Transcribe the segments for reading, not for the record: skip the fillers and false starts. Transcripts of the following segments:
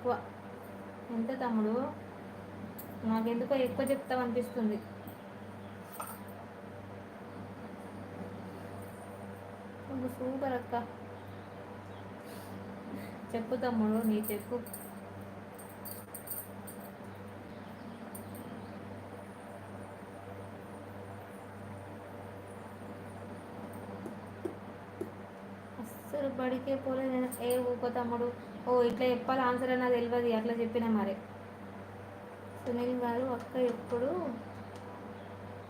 తక్కువ. ఎంత తమ్ముడు? నాకెందుకో ఎక్కువ చెప్తావు అనిపిస్తుంది. సూపర్ అక్క. చెప్పు తమ్ముడు, నీ చెప్పు. అస్సలు బడికే పోలేదు. ఏ ఊకో తమ్ముడు. ఓ ఇట్లా చెప్పాలి ఆన్సర్ అన్నది తెలియదు, అట్లా చెప్పినా మరి. సునీల్ గారు, అక్క ఎప్పుడు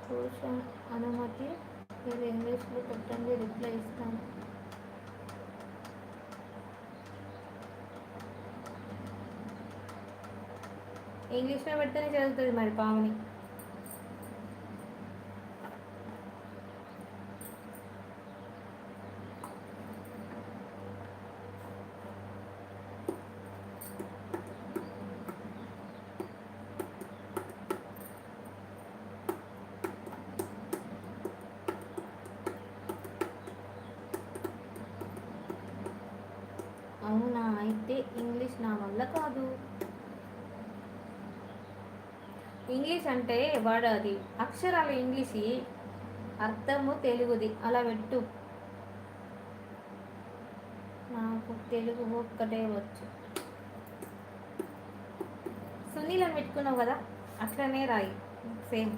ట్యూషన్ అనుమతి మీరు ఇంగ్లీష్లో పెట్టండి, రిప్లై ఇస్తాను. ఇంగ్లీష్లో పెడితేనే చదువుతుంది మరి పావని. అవునా, అయితే ఇంగ్లీష్ నా వల్ల కాదు. ఇంగ్లీష్ అంటే వాడు అది అక్షరాలు ఇంగ్లీష్, అర్థము తెలుగుది, అలా పెట్టు. నాకు తెలుగు ఒక్కటే వచ్చు. సునీల్ అని పెట్టుకున్నావు కదా, అట్లనే రాయి సేమ్.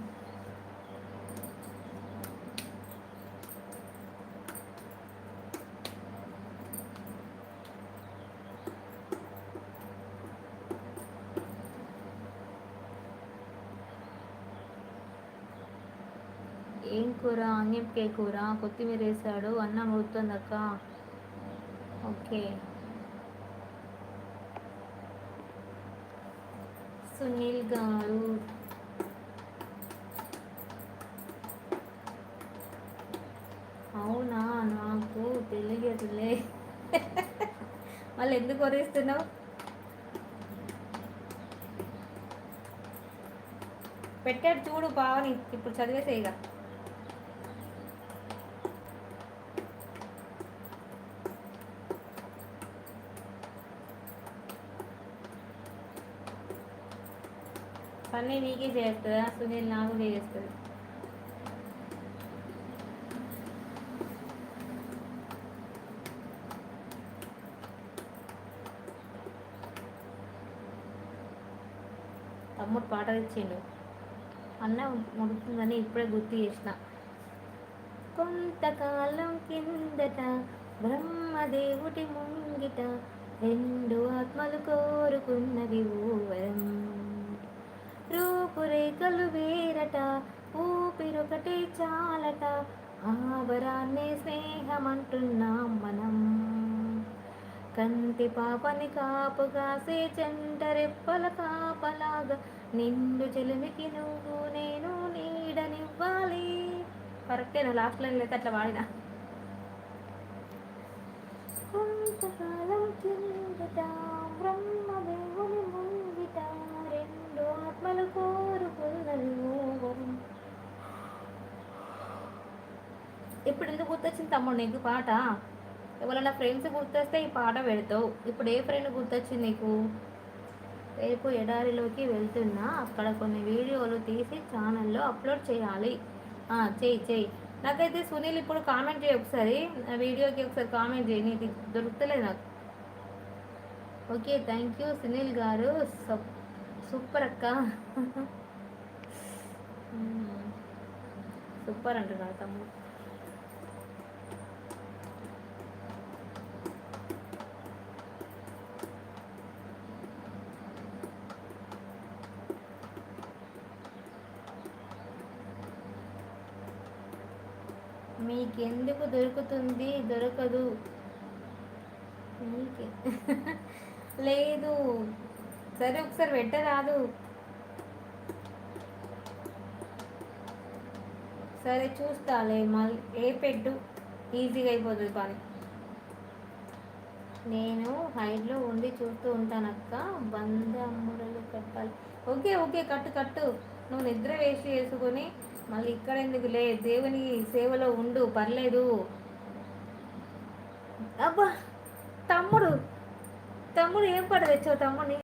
ఏం కూర? అన్నింకే కూర, కొత్తిమీర వేసాడు, అన్నం ఉడుతుంది అక్క. ఓకే. సునీల్ గారు, అవునా, నాకు తెలియదులే. మళ్ళీ ఎందుకు వరేస్తున్నావు? పెట్టాడు చూడు పావని, ఇప్పుడు చదివేసేయిగా. పని నీకే చేస్తుందా? సునీల్ నాకు చేస్తుంది. తమ్ముడు పాట తెచ్చిండు, అన్న ముడుతుందని ఇప్పుడే గుర్తు చేసిన. కొంతకాలం కిందట బ్రహ్మదేవుడి ముంగిట రెండు ఆత్మలు కోరుకున్నవి ఊవరం. రూపురేఖలు వేరట, ఊపిరొకటే చాలట, ఆవరాన్నే స్నేహమంటున్నాం మనం. కంటి పాపని కాపుగాసే చెంటరెప్పల కాపలాగా, నిండు చెలిమికి నువ్వు నేను నీడనివ్వాలి. కరెక్టేనా? లాస్ట్ లైన్ లేక అట్లా వాడినా. కొంతకాలం కిందట బ్రహ్మదేవుని ముంగిట రెండు ఆత్మలు కోరుకున్నది ఓవరం. ఇప్పుడు ఎందుకు గుర్తొచ్చింది తమ్ముడు నీకు పాట? ఎవరైనా ఫ్రెండ్స్ గుర్తొస్తే ఈ పాట పెడతావు. ఇప్పుడు ఏ ఫ్రెండ్ గుర్తొచ్చింది నీకు? రేపు ఎడారిలోకి వెళ్తున్నా, అక్కడ కొన్ని వీడియోలు తీసి ఛానల్లో అప్లోడ్ చేయాలి. చెయ్యి. నాకైతే సునీల్ ఇప్పుడు కామెంట్ చేయి ఒకసారి, ఆ వీడియోకి ఒకసారి కామెంట్ చేయి, నీకు దొరుకుతలేదు నాకు. ఓకే, థ్యాంక్ యూ సునీల్ గారు, సూపర్ అక్క. సూపర్ అంటున్నాడు తమ్ముడు. మీకెందుకు దొరుకుతుంది? దొరకదు మీకే. లేదు, సరే ఒకసారి పెట్టరాదు. సరే చూస్తాలే, మళ్ళీ ఏ పెట్టు, ఈజీగా అయిపోతుంది పని. నేను హైడ్లో ఉండి చూస్తూ ఉంటానక్క. బంధమురలు కట్టాలి. ఓకే, కట్టు. నువ్వు నిద్ర వేసుకొని మళ్ళీ ఇక్కడ ఎందుకు లే, దేవుని సేవలో ఉండు, పర్లేదు. అబ్బా తమ్ముడు ఏం పాట తెచ్చావు తమ్ముడిని?